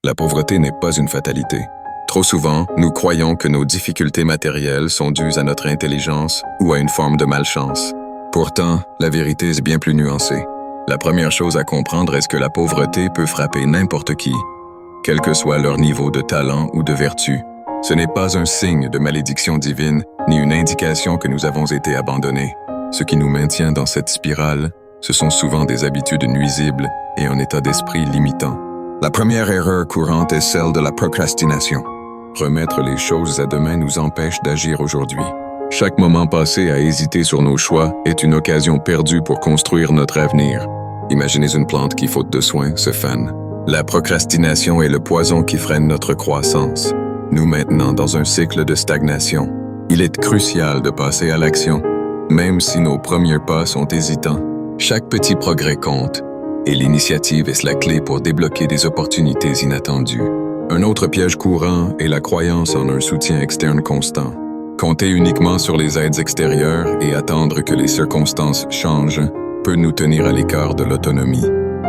La pauvreté n'est pas une fatalité. Trop souvent, nous croyons que nos difficultés matérielles sont dues à notre intelligence ou à une forme de malchance. Pourtant, la vérité est bien plus nuancée. La première chose à comprendre est que la pauvreté peut frapper n'importe qui, quel que soit leur niveau de talent ou de vertu. Ce n'est pas un signe de malédiction divine, ni une indication que nous avons été abandonnés. Ce qui nous maintient dans cette spirale, ce sont souvent des habitudes nuisibles et un état d'esprit limitant. La première erreur courante est celle de la procrastination. Remettre les choses à demain nous empêche d'agir aujourd'hui. Chaque moment passé à hésiter sur nos choix est une occasion perdue pour construire notre avenir. Imaginez une plante qui, faute de soins, se fane. La procrastination est le poison qui freine notre croissance. Nous maintenant dans un cycle de stagnation. Il est crucial de passer à l'action, même si nos premiers pas sont hésitants. Chaque petit progrès compte, et l'initiative est la clé pour débloquer des opportunités inattendues. Un autre piège courant est la croyance en un soutien externe constant. Compter uniquement sur les aides extérieures et attendre que les circonstances changent peut nous tenir à l'écart de l'autonomie.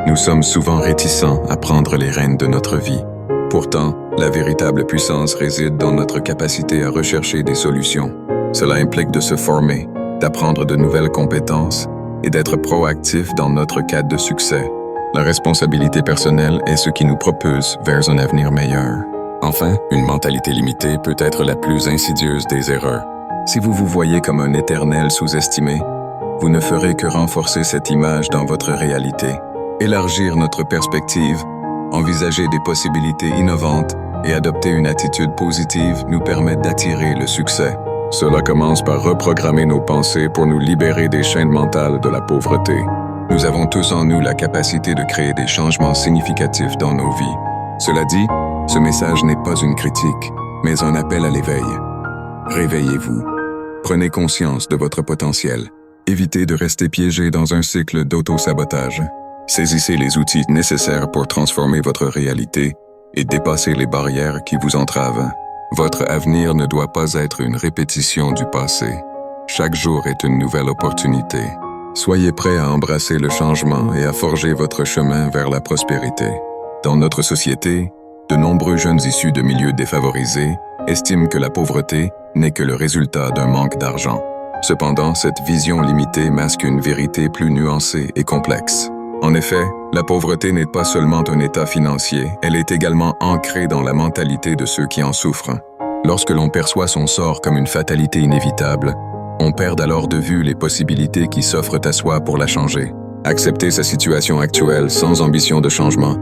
Nous sommes souvent réticents à prendre les rênes de notre vie. Pourtant, la véritable puissance réside dans notre capacité à rechercher des solutions. Cela implique de se former, d'apprendre de nouvelles compétences et d'être proactif dans notre quête de succès. La responsabilité personnelle est ce qui nous propulse vers un avenir meilleur. Enfin, une mentalité limitée peut être la plus insidieuse des erreurs. Si vous vous voyez comme un éternel sous-estimé, vous ne ferez que renforcer cette image dans votre réalité. Élargir notre perspective, envisager des possibilités innovantes et adopter une attitude positive nous permet d'attirer le succès. Cela commence par reprogrammer nos pensées pour nous libérer des chaînes mentales de la pauvreté. Nous avons tous en nous la capacité de créer des changements significatifs dans nos vies. Cela dit, ce message n'est pas une critique, mais un appel à l'éveil. Réveillez-vous. Prenez conscience de votre potentiel. Évitez de rester piégé dans un cycle d'auto-sabotage. Saisissez les outils nécessaires pour transformer votre réalité et dépasser les barrières qui vous entravent. Votre avenir ne doit pas être une répétition du passé. Chaque jour est une nouvelle opportunité. Soyez prêts à embrasser le changement et à forger votre chemin vers la prospérité. Dans notre société, de nombreux jeunes issus de milieux défavorisés estiment que la pauvreté n'est que le résultat d'un manque d'argent. Cependant, cette vision limitée masque une vérité plus nuancée et complexe. En effet, la pauvreté n'est pas seulement un état financier, elle est également ancrée dans la mentalité de ceux qui en souffrent. Lorsque l'on perçoit son sort comme une fatalité inévitable, on perd alors de vue les possibilités qui s'offrent à soi pour la changer. Accepter sa situation actuelle sans ambition de changement,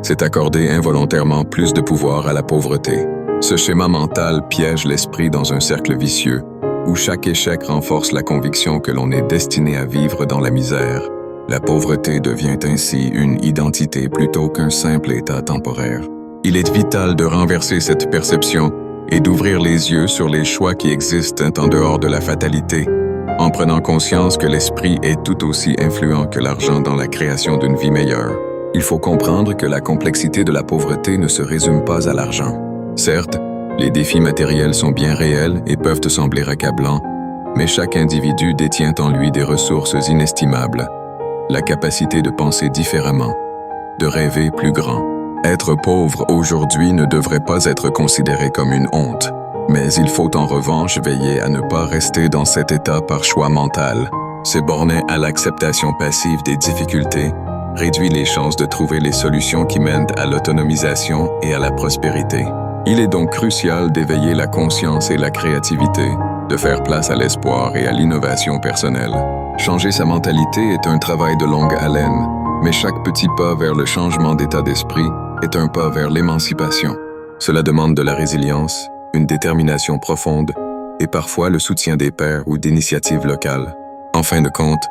c'est accorder involontairement plus de pouvoir à la pauvreté. Ce schéma mental piège l'esprit dans un cercle vicieux, où chaque échec renforce la conviction que l'on est destiné à vivre dans la misère. La pauvreté devient ainsi une identité plutôt qu'un simple état temporaire. Il est vital de renverser cette perception et d'ouvrir les yeux sur les choix qui existent en dehors de la fatalité, en prenant conscience que l'esprit est tout aussi influent que l'argent dans la création d'une vie meilleure. Il faut comprendre que la complexité de la pauvreté ne se résume pas à l'argent. Certes, les défis matériels sont bien réels et peuvent te sembler accablants, mais chaque individu détient en lui des ressources inestimables. La capacité de penser différemment, de rêver plus grand. Être pauvre aujourd'hui ne devrait pas être considéré comme une honte, mais il faut en revanche veiller à ne pas rester dans cet état par choix mental. Se borner à l'acceptation passive des difficultés réduit les chances de trouver les solutions qui mènent à l'autonomisation et à la prospérité. Il est donc crucial d'éveiller la conscience et la créativité, de faire place à l'espoir et à l'innovation personnelle. Changer sa mentalité est un travail de longue haleine, mais chaque petit pas vers le changement d'état d'esprit est un pas vers l'émancipation. Cela demande de la résilience, une détermination profonde et parfois le soutien des pairs ou d'initiatives locales. En fin de compte,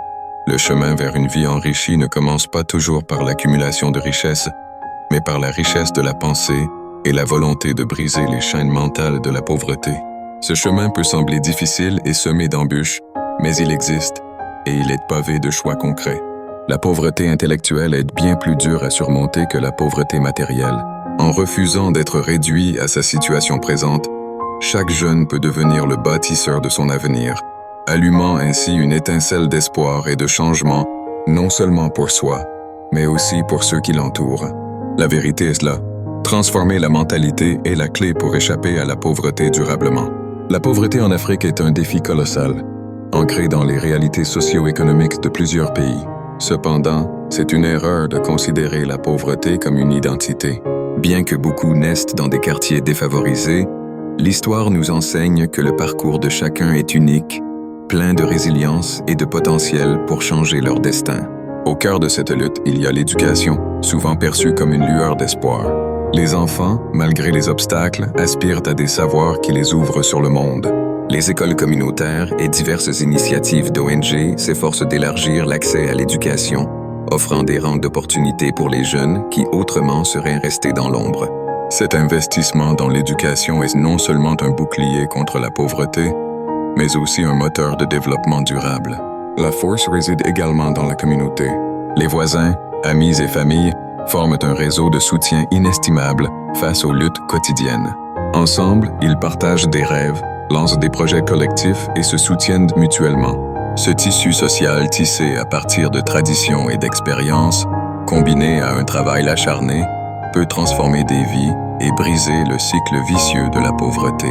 le chemin vers une vie enrichie ne commence pas toujours par l'accumulation de richesses, mais par la richesse de la pensée et la volonté de briser les chaînes mentales de la pauvreté. Ce chemin peut sembler difficile et semé d'embûches, mais il existe et il est pavé de choix concrets. La pauvreté intellectuelle est bien plus dure à surmonter que la pauvreté matérielle. En refusant d'être réduit à sa situation présente, chaque jeune peut devenir le bâtisseur de son avenir, allumant ainsi une étincelle d'espoir et de changement, non seulement pour soi, mais aussi pour ceux qui l'entourent. La vérité est là. Transformer la mentalité est la clé pour échapper à la pauvreté durablement. La pauvreté en Afrique est un défi colossal, ancré dans les réalités socio-économiques de plusieurs pays. Cependant, c'est une erreur de considérer la pauvreté comme une identité. Bien que beaucoup naissent dans des quartiers défavorisés, l'histoire nous enseigne que le parcours de chacun est unique, plein de résilience et de potentiel pour changer leur destin. Au cœur de cette lutte, il y a l'éducation, souvent perçue comme une lueur d'espoir. Les enfants, malgré les obstacles, aspirent à des savoirs qui les ouvrent sur le monde. Les écoles communautaires et diverses initiatives d'ONG s'efforcent d'élargir l'accès à l'éducation, offrant des rangs d'opportunités pour les jeunes qui autrement seraient restés dans l'ombre. Cet investissement dans l'éducation est non seulement un bouclier contre la pauvreté, mais aussi un moteur de développement durable. La force réside également dans la communauté. Les voisins, amis et familles forment un réseau de soutien inestimable face aux luttes quotidiennes. Ensemble, ils partagent des rêves, lancent des projets collectifs et se soutiennent mutuellement. Ce tissu social tissé à partir de traditions et d'expériences, combiné à un travail acharné, peut transformer des vies et briser le cycle vicieux de la pauvreté.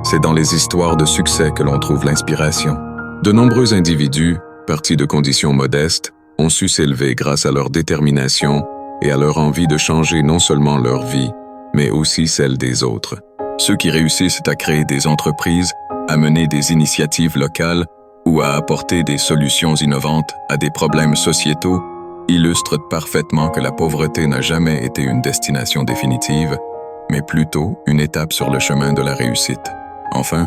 C'est dans les histoires de succès que l'on trouve l'inspiration. De nombreux individus, partis de conditions modestes, ont su s'élever grâce à leur détermination et à leur envie de changer non seulement leur vie, mais aussi celle des autres. Ceux qui réussissent à créer des entreprises, à mener des initiatives locales ou à apporter des solutions innovantes à des problèmes sociétaux illustrent parfaitement que la pauvreté n'a jamais été une destination définitive, mais plutôt une étape sur le chemin de la réussite. Enfin,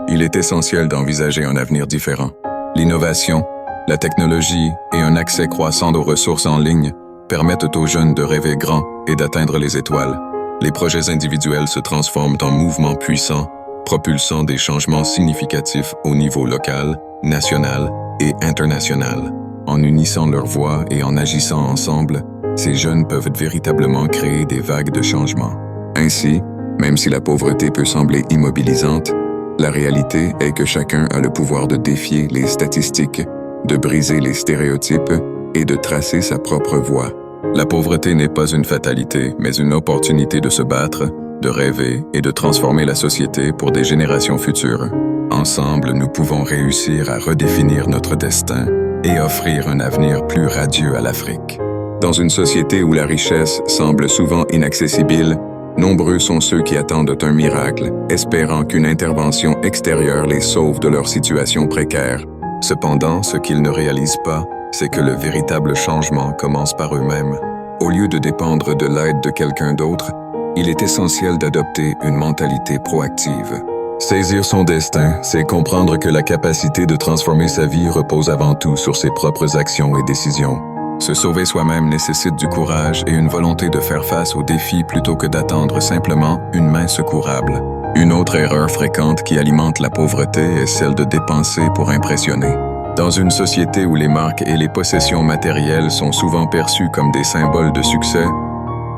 il est essentiel d'envisager un avenir différent. L'innovation, la technologie et un accès croissant aux ressources en ligne permettent aux jeunes de rêver grand et d'atteindre les étoiles. Les projets individuels se transforment en mouvements puissants, propulsant des changements significatifs au niveau local, national et international. En unissant leurs voix et en agissant ensemble, ces jeunes peuvent véritablement créer des vagues de changement. Ainsi, même si la pauvreté peut sembler immobilisante, la réalité est que chacun a le pouvoir de défier les statistiques, de briser les stéréotypes et de tracer sa propre voie. La pauvreté n'est pas une fatalité, mais une opportunité de se battre, de rêver et de transformer la société pour des générations futures. Ensemble, nous pouvons réussir à redéfinir notre destin et offrir un avenir plus radieux à l'Afrique. Dans une société où la richesse semble souvent inaccessible, nombreux sont ceux qui attendent un miracle, espérant qu'une intervention extérieure les sauve de leur situation précaire. Cependant, ce qu'ils ne réalisent pas, c'est que le véritable changement commence par eux-mêmes. Au lieu de dépendre de l'aide de quelqu'un d'autre, il est essentiel d'adopter une mentalité proactive. Saisir son destin, c'est comprendre que la capacité de transformer sa vie repose avant tout sur ses propres actions et décisions. Se sauver soi-même nécessite du courage et une volonté de faire face aux défis plutôt que d'attendre simplement une main secourable. Une autre erreur fréquente qui alimente la pauvreté est celle de dépenser pour impressionner. Dans une société où les marques et les possessions matérielles sont souvent perçues comme des symboles de succès,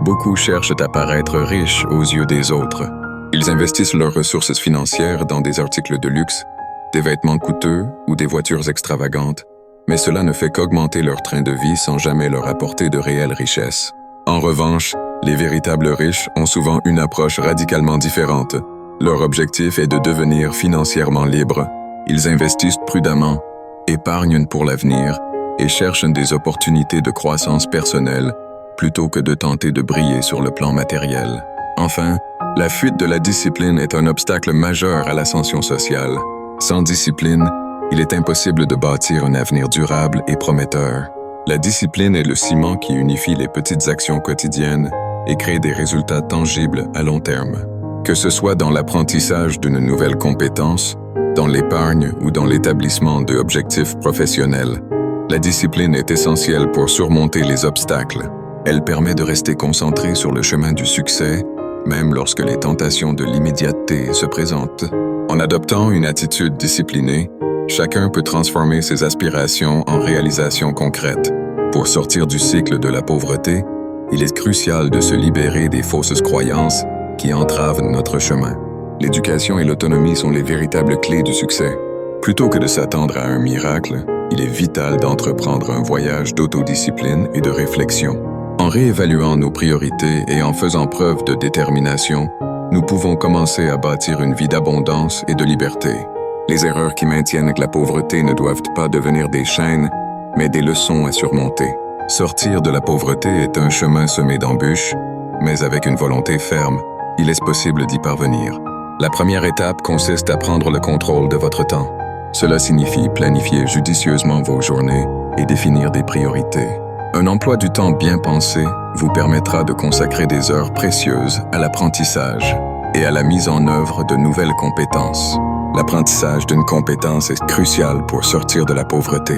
beaucoup cherchent à paraître riches aux yeux des autres. Ils investissent leurs ressources financières dans des articles de luxe, des vêtements coûteux ou des voitures extravagantes, mais cela ne fait qu'augmenter leur train de vie sans jamais leur apporter de réelles richesses. En revanche, les véritables riches ont souvent une approche radicalement différente. Leur objectif est de devenir financièrement libres. Ils investissent prudemment, épargnent pour l'avenir et cherchent des opportunités de croissance personnelle plutôt que de tenter de briller sur le plan matériel. Enfin, la fuite de la discipline est un obstacle majeur à l'ascension sociale. Sans discipline, il est impossible de bâtir un avenir durable et prometteur. La discipline est le ciment qui unifie les petites actions quotidiennes et crée des résultats tangibles à long terme. Que ce soit dans l'apprentissage d'une nouvelle compétence, dans l'épargne ou dans l'établissement d'objectifs professionnels, la discipline est essentielle pour surmonter les obstacles. Elle permet de rester concentré sur le chemin du succès, même lorsque les tentations de l'immédiateté se présentent. En adoptant une attitude disciplinée, chacun peut transformer ses aspirations en réalisations concrètes. Pour sortir du cycle de la pauvreté, il est crucial de se libérer des fausses croyances qui entravent notre chemin. L'éducation et l'autonomie sont les véritables clés du succès. Plutôt que de s'attendre à un miracle, il est vital d'entreprendre un voyage d'autodiscipline et de réflexion. En réévaluant nos priorités et en faisant preuve de détermination, nous pouvons commencer à bâtir une vie d'abondance et de liberté. Les erreurs qui maintiennent la pauvreté ne doivent pas devenir des chaînes, mais des leçons à surmonter. Sortir de la pauvreté est un chemin semé d'embûches, mais avec une volonté ferme, il est possible d'y parvenir. La première étape consiste à prendre le contrôle de votre temps. Cela signifie planifier judicieusement vos journées et définir des priorités. Un emploi du temps bien pensé vous permettra de consacrer des heures précieuses à l'apprentissage et à la mise en œuvre de nouvelles compétences. L'apprentissage d'une compétence est crucial pour sortir de la pauvreté.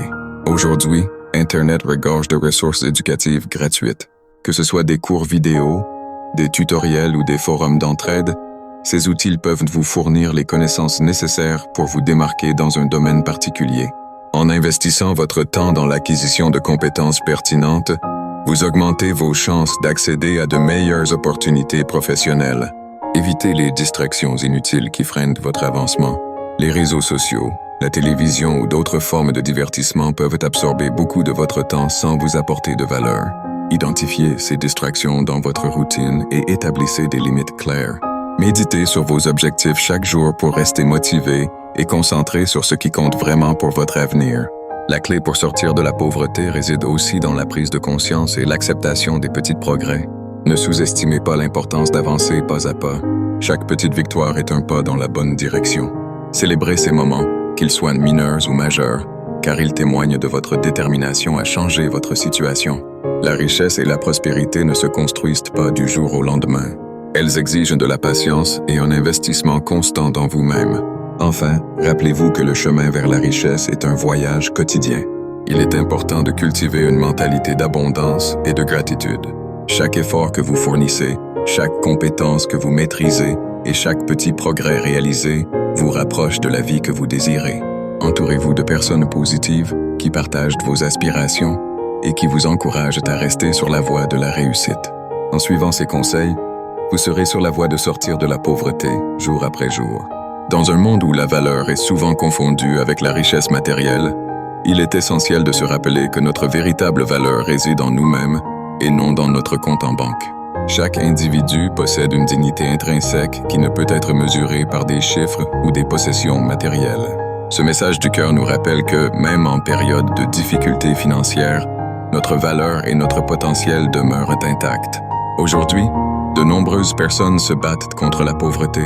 Aujourd'hui, Internet regorge de ressources éducatives gratuites. Que ce soit des cours vidéo, des tutoriels ou des forums d'entraide, ces outils peuvent vous fournir les connaissances nécessaires pour vous démarquer dans un domaine particulier. En investissant votre temps dans l'acquisition de compétences pertinentes, vous augmentez vos chances d'accéder à de meilleures opportunités professionnelles. Évitez les distractions inutiles qui freinent votre avancement. Les réseaux sociaux, la télévision ou d'autres formes de divertissement peuvent absorber beaucoup de votre temps sans vous apporter de valeur. Identifiez ces distractions dans votre routine et établissez des limites claires. Méditez sur vos objectifs chaque jour pour rester motivé et concentré sur ce qui compte vraiment pour votre avenir. La clé pour sortir de la pauvreté réside aussi dans la prise de conscience et l'acceptation des petits progrès. Ne sous-estimez pas l'importance d'avancer pas à pas. Chaque petite victoire est un pas dans la bonne direction. Célébrez ces moments, qu'ils soient mineurs ou majeurs, car ils témoignent de votre détermination à changer votre situation. La richesse et la prospérité ne se construisent pas du jour au lendemain. Elles exigent de la patience et un investissement constant dans vous-même. Enfin, rappelez-vous que le chemin vers la richesse est un voyage quotidien. Il est important de cultiver une mentalité d'abondance et de gratitude. Chaque effort que vous fournissez, chaque compétence que vous maîtrisez et chaque petit progrès réalisé vous rapproche de la vie que vous désirez. Entourez-vous de personnes positives qui partagent vos aspirations et qui vous encouragent à rester sur la voie de la réussite. En suivant ces conseils, vous serez sur la voie de sortir de la pauvreté jour après jour. Dans un monde où la valeur est souvent confondue avec la richesse matérielle, il est essentiel de se rappeler que notre véritable valeur réside en nous-mêmes et non dans notre compte en banque. Chaque individu possède une dignité intrinsèque qui ne peut être mesurée par des chiffres ou des possessions matérielles. Ce message du cœur nous rappelle que, même en période de difficultés financières, notre valeur et notre potentiel demeurent intacts. Aujourd'hui, de nombreuses personnes se battent contre la pauvreté.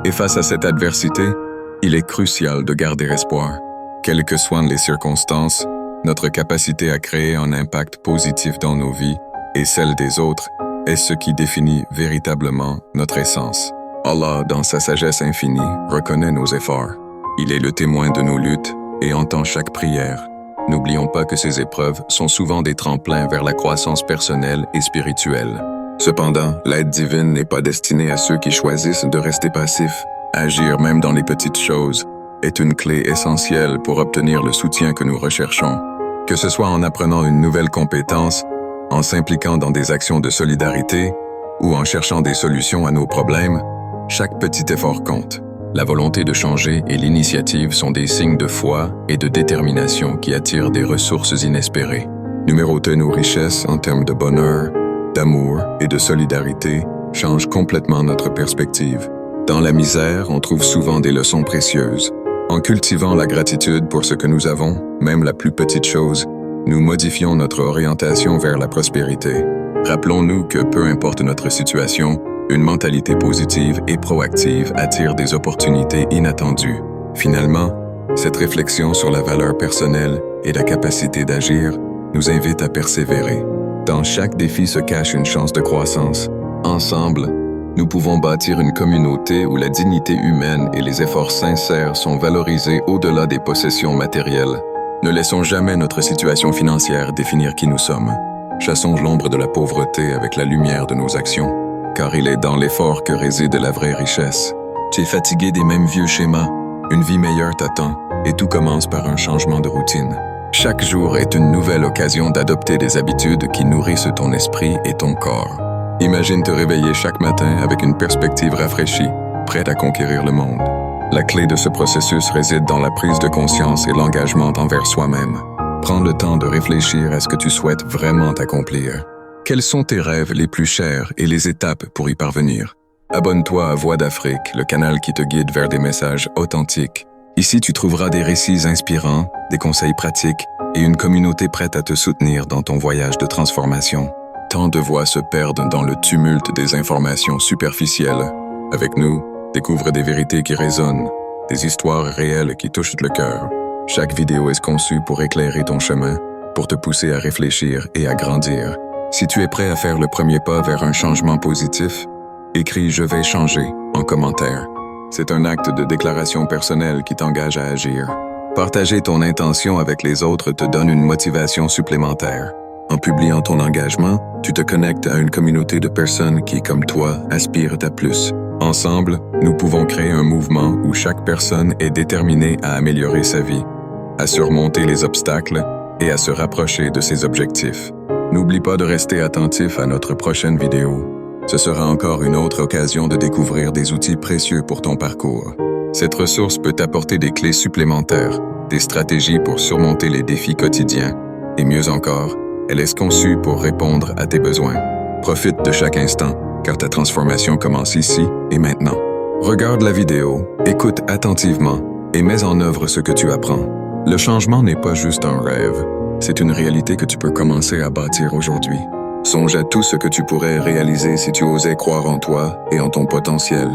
Et face à cette adversité, il est crucial de garder espoir. Quelles que soient les circonstances, notre capacité à créer un impact positif dans nos vies et celle des autres est ce qui définit véritablement notre essence. Allah, dans sa sagesse infinie, reconnaît nos efforts. Il est le témoin de nos luttes et entend chaque prière. N'oublions pas que ces épreuves sont souvent des tremplins vers la croissance personnelle et spirituelle. Cependant, l'aide divine n'est pas destinée à ceux qui choisissent de rester passifs. Agir même dans les petites choses est une clé essentielle pour obtenir le soutien que nous recherchons. Que ce soit en apprenant une nouvelle compétence, en s'impliquant dans des actions de solidarité ou en cherchant des solutions à nos problèmes, chaque petit effort compte. La volonté de changer et l'initiative sont des signes de foi et de détermination qui attirent des ressources inespérées. Numéroter nos richesses en termes de bonheur, d'amour et de solidarité change complètement notre perspective. Dans la misère, on trouve souvent des leçons précieuses. En cultivant la gratitude pour ce que nous avons, même la plus petite chose, nous modifions notre orientation vers la prospérité. Rappelons-nous que peu importe notre situation, une mentalité positive et proactive attire des opportunités inattendues. Finalement, cette réflexion sur la valeur personnelle et la capacité d'agir nous invite à persévérer. Dans chaque défi se cache une chance de croissance. Ensemble, nous pouvons bâtir une communauté où la dignité humaine et les efforts sincères sont valorisés au-delà des possessions matérielles. Ne laissons jamais notre situation financière définir qui nous sommes. Chassons l'ombre de la pauvreté avec la lumière de nos actions, car il est dans l'effort que réside la vraie richesse. Tu es fatigué des mêmes vieux schémas, une vie meilleure t'attend, et tout commence par un changement de routine. Chaque jour est une nouvelle occasion d'adopter des habitudes qui nourrissent ton esprit et ton corps. Imagine te réveiller chaque matin avec une perspective rafraîchie, prête à conquérir le monde. La clé de ce processus réside dans la prise de conscience et l'engagement envers soi-même. Prends le temps de réfléchir à ce que tu souhaites vraiment accomplir. Quels sont tes rêves les plus chers et les étapes pour y parvenir? Abonne-toi à Voix d'Afrique, le canal qui te guide vers des messages authentiques. Ici, tu trouveras des récits inspirants, des conseils pratiques et une communauté prête à te soutenir dans ton voyage de transformation. Tant de voix se perdent dans le tumulte des informations superficielles. Avec nous, découvre des vérités qui résonnent, des histoires réelles qui touchent le cœur. Chaque vidéo est conçue pour éclairer ton chemin, pour te pousser à réfléchir et à grandir. Si tu es prêt à faire le premier pas vers un changement positif, écris « Je vais changer » en commentaire. C'est un acte de déclaration personnelle qui t'engage à agir. Partager ton intention avec les autres te donne une motivation supplémentaire. En publiant ton engagement, tu te connectes à une communauté de personnes qui, comme toi, aspirent à plus. Ensemble, nous pouvons créer un mouvement où chaque personne est déterminée à améliorer sa vie, à surmonter les obstacles et à se rapprocher de ses objectifs. N'oublie pas de rester attentif à notre prochaine vidéo. Ce sera encore une autre occasion de découvrir des outils précieux pour ton parcours. Cette ressource peut t'apporter des clés supplémentaires, des stratégies pour surmonter les défis quotidiens, et mieux encore, elle est conçue pour répondre à tes besoins. Profite de chaque instant, car ta transformation commence ici et maintenant. Regarde la vidéo, écoute attentivement et mets en œuvre ce que tu apprends. Le changement n'est pas juste un rêve, c'est une réalité que tu peux commencer à bâtir aujourd'hui. Songe à tout ce que tu pourrais réaliser si tu osais croire en toi et en ton potentiel.